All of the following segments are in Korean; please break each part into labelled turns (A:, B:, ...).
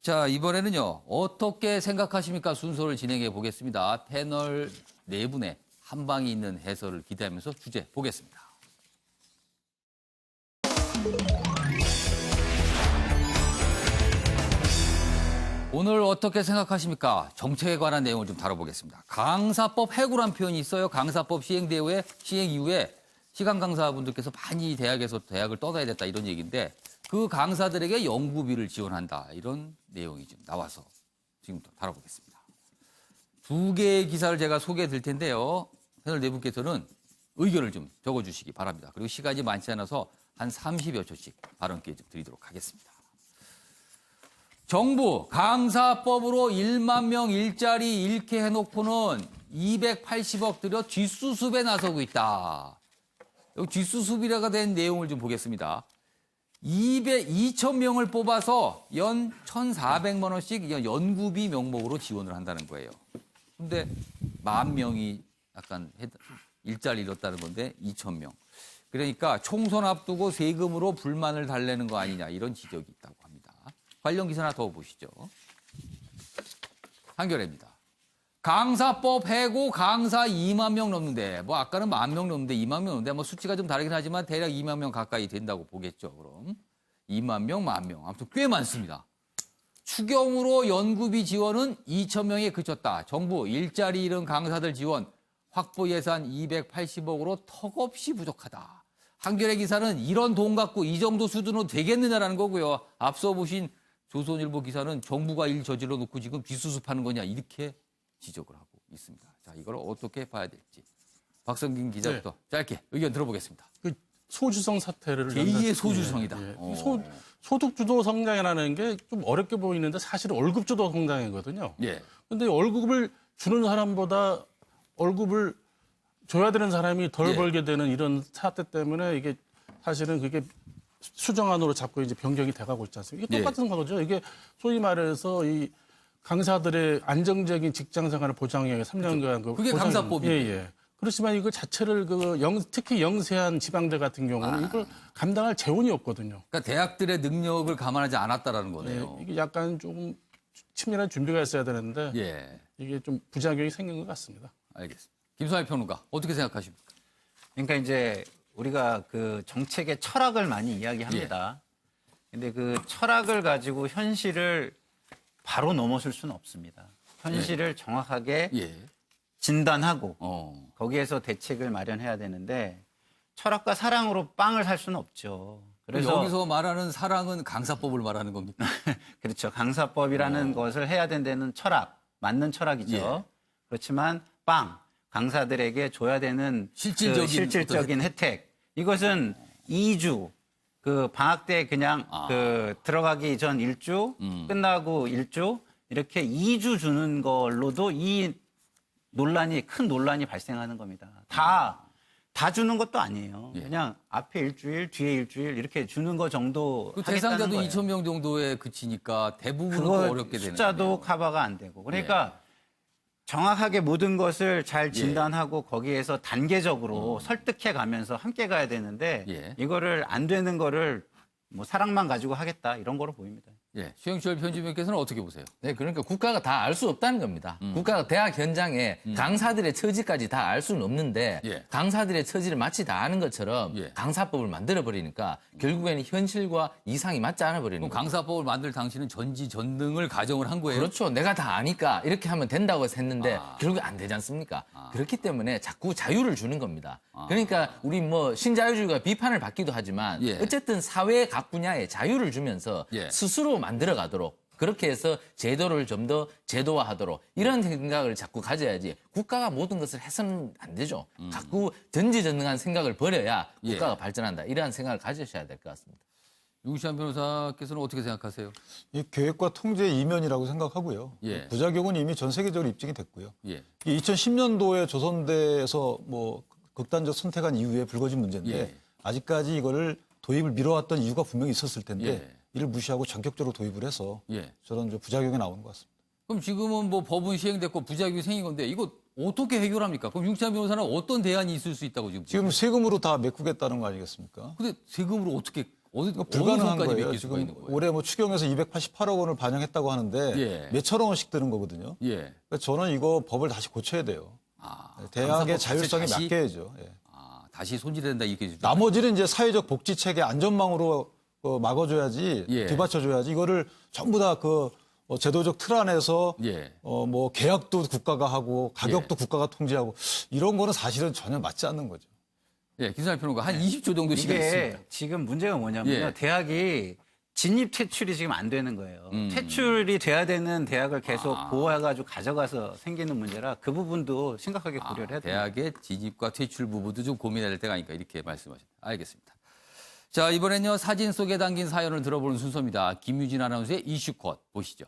A: 자, 이번에는요. 어떻게 생각하십니까? 순서를 진행해 보겠습니다. 패널 네 분의 한 방이 있는 해설을 기대하면서 주제 보겠습니다. 오늘 어떻게 생각하십니까? 정책에 관한 내용을 좀 다뤄보겠습니다. 강사법 해고란 표현이 있어요. 강사법 시행 이후에 시간 강사분들께서 많이 대학에서 대학을 떠나야 됐다 이런 얘기인데 그 강사들에게 연구비를 지원한다 이런 내용이 좀 나와서 지금부터 다뤄보겠습니다. 두 개의 기사를 제가 소개해 드릴 텐데요. 패널 네 분께서는 의견을 좀 적어주시기 바랍니다. 그리고 시간이 많지 않아서 한 30여 초씩 발언 기회 좀 드리도록 하겠습니다. 정부 강사법으로 1만 명 일자리 잃게 해놓고는 280억 들여 뒷수습에 나서고 있다. 여기 뒷수습이라가 된 내용을 좀 보겠습니다. 2,000명을 뽑아서 연 1,400만 원씩 연구비 명목으로 지원을 한다는 거예요. 근데 10,000명이 약간 일자리 잃었다는 건데 2,000명. 그러니까 총선 앞두고 세금으로 불만을 달래는 거 아니냐 이런 지적이 있다고 합니다. 관련 기사 하나 더 보시죠. 한겨레입니다. 강사법 해고 강사 2만 명 넘는데 뭐 아까는 10,000명 넘는데 2만 명 넘는데 뭐 수치가 좀 다르긴 하지만 대략 2만 명 가까이 된다고 보겠죠. 그럼 2만 명, 10,000명 아무튼 꽤 많습니다. 추경으로 연구비 지원은 2,000명에 그쳤다. 정부 일자리 잃은 강사들 지원 확보 예산 280억으로 턱없이 부족하다. 한겨레 기사는 이런 돈 갖고 이 정도 수준으로 되겠느냐라는 거고요. 앞서 보신 조선일보 기사는 정부가 일 저질러 놓고 지금 뒷수습하는 거냐 이렇게 지적을 하고 있습니다. 자, 이걸 어떻게 봐야 될지. 박성긴 기자부터 짧게 의견 들어보겠습니다.
B: 그 소주성 사태를
A: 제2의 소주성이다.
B: 소득주도 성장이라는 게 좀 어렵게 보이는데 사실은 월급주도 성장이거든요.
A: 예.
B: 근데 월급을 주는 사람보다 월급을 줘야 되는 사람이 덜 벌게 되는 이런 사태 때문에 이게 사실은 그게 수정안으로 자꾸 이제 변경이 돼가고 있지 않습니까? 이게 똑같은 거죠. 이게 소위 말해서 이 강사들의 안정적인 직장 생활을 보장하기 위해 3년간
A: 그게 강사법이에요.
B: 예. 그렇지만 이거 자체를 특히 영세한 지방들 같은 경우는 이걸 감당할 재원이 없거든요.
A: 그러니까 대학들의 능력을 감안하지 않았다라는 거네요.
B: 예, 이게 약간 조금 치밀한 준비가 있어야 되는데 이게 좀 부작용이 생긴 것 같습니다.
A: 알겠습니다. 김성환 평론가 어떻게 생각하십니까?
C: 그러니까 이제 우리가 그 정책의 철학을 많이 이야기합니다. 근데 그 철학을 가지고 현실을 바로 넘어설 수는 없습니다. 현실을 정확하게 진단하고 거기에서 대책을 마련해야 되는데 철학과 사랑으로 빵을 살 수는 없죠.
A: 그래서 여기서 말하는 사랑은 강사법을 말하는 겁니까?
C: 그렇죠. 강사법이라는 것을 해야 된다는 철학, 맞는 철학이죠. 그렇지만 강사들에게 줘야 되는 실질적인 혜택. 이것은 2주, 그 방학 때 그냥 그 들어가기 전 1주, 끝나고 1주 이렇게 2주 주는 걸로도 이 큰 논란이 발생하는 겁니다. 다 주는 것도 아니에요. 그냥 앞에 일주일, 뒤에 일주일 이렇게 주는 거 정도
A: 그
C: 하겠다는
A: 대상자도
C: 거예요.
A: 2,000명 정도에 그치니까 대부분은 또 어렵게 되는
C: 숫자도 커버가 안 되고. 그러니까 정확하게 모든 것을 잘 진단하고 거기에서 단계적으로 설득해 가면서 함께 가야 되는데 이거를 안 되는 거를 뭐 사랑만 가지고 하겠다 이런 거로 보입니다.
A: 최영철 편집위원께서는 어떻게 보세요?
D: 네, 그러니까 국가가 다 알 수 없다는 겁니다. 국가가 대학 현장에 강사들의 처지까지 다 알 수는 없는데 강사들의 처지를 마치 다 아는 것처럼 강사법을 만들어버리니까 결국에는 현실과 이상이 맞지 않아 버리는 거예요.
A: 강사법을 만들 당시는 전지전능을 가정을 한 거예요?
D: 그렇죠. 내가 다 아니까 이렇게 하면 된다고 해서 했는데 결국에 안 되지 않습니까? 그렇기 때문에 자꾸 자유를 주는 겁니다. 그러니까 우리 뭐 신자유주의가 비판을 받기도 하지만 어쨌든 사회 각 분야에 자유를 주면서 스스로 만들어가도록 그렇게 해서 제도를 좀 더 제도화하도록 이런 생각을 자꾸 가져야지 국가가 모든 것을 해서는 안 되죠. 자꾸 전지전능한 생각을 버려야 국가가 발전한다. 이러한 생각을 가지셔야 될 것 같습니다.
A: 유시안 변호사께서는 어떻게 생각하세요?
E: 이 계획과 통제의 이면이라고 생각하고요. 부작용은 이미 전 세계적으로 입증이 됐고요. 2010년도에 조선대에서 뭐 극단적 선택한 이후에 불거진 문제인데 아직까지 이거를 도입을 미뤄왔던 이유가 분명히 있었을 텐데 이를 무시하고 전격적으로 도입을 해서 저런 부작용이 나오는 것 같습니다.
A: 그럼 지금은 뭐 법은 시행됐고 부작용이 생긴 건데 이거 어떻게 해결합니까? 그럼 윤창 변호사는 어떤 대안이 있을 수 있다고 지금
E: 세금으로 다 메꾸겠다는 거 아니겠습니까?
A: 근데 세금으로 어떻게
E: 불가능한
A: 어느
E: 거예요.
A: 맡길 수가
E: 지금
A: 있는 거예요?
E: 올해 뭐 추경에서 288억 원을 반영했다고 하는데
A: 예.
E: 몇천억 원씩 드는 거거든요.
A: 예.
E: 그러니까 저는 이거 법을 다시 고쳐야 돼요. 대학의
A: 강사법
E: 자율성에
A: 다시?
E: 맡겨야죠. 예.
A: 다시 손질된다 이렇게.
E: 나머지는 이제 사회적 복지 체계 안전망으로 막아줘야지,
A: 예.
E: 뒤받쳐줘야지. 이거를 전부 다 제도적 틀 안에서
A: 예.
E: 뭐 계약도 국가가 하고 가격도 국가가 통제하고 이런 거는 사실은 전혀 맞지 않는 거죠.
A: 예, 김선일 평론가 한 20초 정도 시간이
C: 이게
A: 있습니다.
C: 지금 문제가 뭐냐면요.
A: 예.
C: 대학이 진입 퇴출이 지금 안 되는 거예요. 퇴출이 돼야 되는 대학을 계속 보호해가지고 가져가서 생기는 문제라 그 부분도 심각하게 고려를 해야 돼요.
A: 대학의 진입과 퇴출 부분도 좀 고민해야 될 때가 아닐까 이렇게 말씀하십니다. 알겠습니다. 자, 이번엔요 사진 속에 담긴 사연을 들어보는 순서입니다. 김유진 아나운서의 이슈컷 보시죠.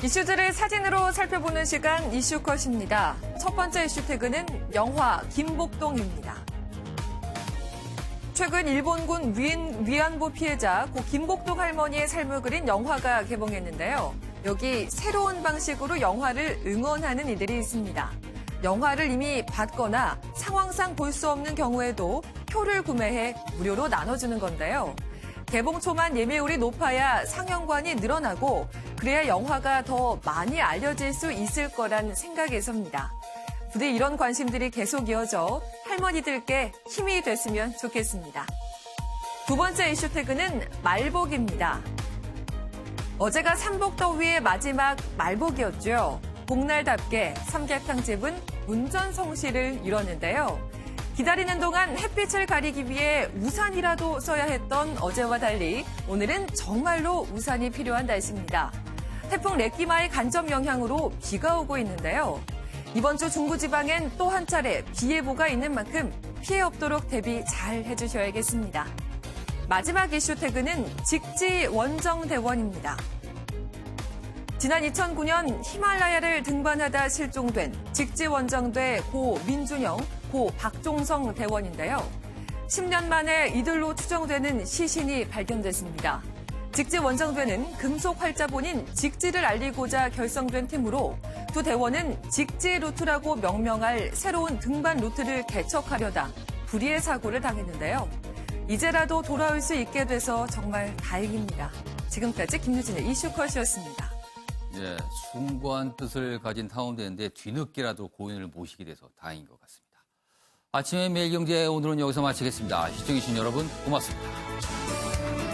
F: 이슈들을 사진으로 살펴보는 시간 이슈컷입니다. 첫 번째 이슈 태그는 영화 김복동입니다. 최근 일본군 위안부 피해자 고 김복동 할머니의 삶을 그린 영화가 개봉했는데요. 여기 새로운 방식으로 영화를 응원하는 이들이 있습니다. 영화를 이미 봤거나 상황상 볼 수 없는 경우에도 표를 구매해 무료로 나눠주는 건데요. 개봉 초만 예매율이 높아야 상영관이 늘어나고 그래야 영화가 더 많이 알려질 수 있을 거란 생각에서입니다. 부디 이런 관심들이 계속 이어져 할머니들께 힘이 됐으면 좋겠습니다. 두 번째 이슈 태그는 말복입니다. 어제가 삼복더위의 마지막 말복이었죠. 복날답게 삼계탕집은 운전성시를 이뤘는데요. 기다리는 동안 햇빛을 가리기 위해 우산이라도 써야 했던 어제와 달리 오늘은 정말로 우산이 필요한 날씨입니다. 태풍 레끼마의 간접 영향으로 비가 오고 있는데요. 이번 주 중부지방엔 또 한 차례 비 예보가 있는 만큼 피해 없도록 대비 잘 해주셔야겠습니다. 마지막 이슈 태그는 직지 원정대원입니다. 지난 2009년 히말라야를 등반하다 실종된 직지 원정대 고 민준영, 고 박종성 대원인데요. 10년 만에 이들로 추정되는 시신이 발견됐습니다. 직지 원정대는 금속 활자본인 직지를 알리고자 결성된 팀으로 두 대원은 직지 루트라고 명명할 새로운 등반 루트를 개척하려다 불의의 사고를 당했는데요. 이제라도 돌아올 수 있게 돼서 정말 다행입니다. 지금까지 김유진의 이슈컷이었습니다.
A: 예, 숭고한 뜻을 가진 탐험대인데 뒤늦게라도 고인을 모시게 돼서 다행인 것 같습니다. 아침의 매일경제 오늘은 여기서 마치겠습니다. 시청해주신 여러분 고맙습니다.